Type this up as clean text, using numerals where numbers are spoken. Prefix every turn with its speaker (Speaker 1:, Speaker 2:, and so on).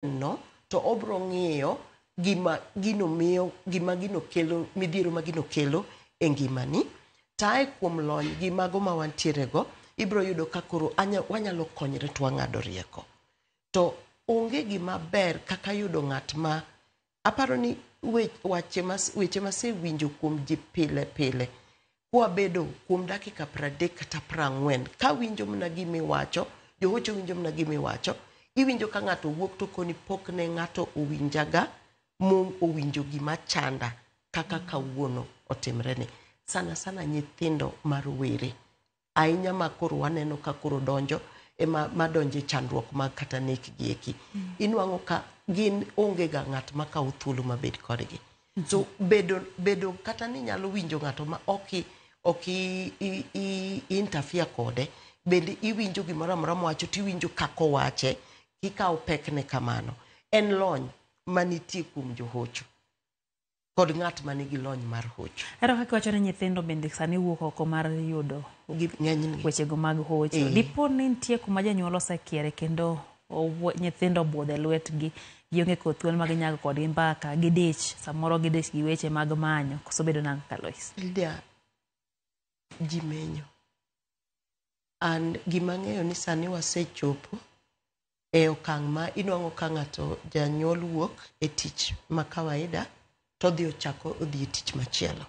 Speaker 1: no to obro ng'iyo gima gino kelo midhiero ma gino kelo e ngimani. Tae kuom lony gi mago ma wantiere go, ibro yudo ka koro wanyalo konyre to wang'ado rieko. To onge gima ber kaka yudo ng'at ma aparo ni weche masewinjo kuom ji pile pile. Kwabedo kuom dakika 30 kata 40 ka winjo mna gimiwacho, johocho winjo mna gimiwacho, iwinjo ka ng'ato wuok to koni pok ne ng'ato owinjaga mong owinjo gima chanda kaka kawuono otimre ni. Sana sana nyithindo marowere. Ahinya ma koro waneno ka koro donjo madonje chandruok mag kata nek gi eki. Inwang'o ka gin onge ga ng'at ma kawo thuolo mabed kodgi. So bedo kata ni nyalo winjo ng'ato ma oki interfere kode, bende iwinjo gimoro amora mowacho tiwinjo kako wache, kikawo pekne kamano. En lony manitie kuom johocho kod ng'at manigi lony mar hocho.
Speaker 2: Ero kaka wacho ni nyithindo bende sani wuok oko mar yudo wechego mag hocho. Dipo ni nitie kuma janyuol osekiere kendo nyithindo obwodho e lwetgi, gionge kod thuolo ma ginyago kodgi mbaka, gidich, samoro gidich gi weche mag manyo, koso bedo nang' ka Lois?
Speaker 1: Ji menyo. And gima ng'eyo ni sani wasechopo e okang' ma inwang'o ka ng'ato janyuol wuok e tich ma kawaida, to odhi ochako odhi e tich machielo.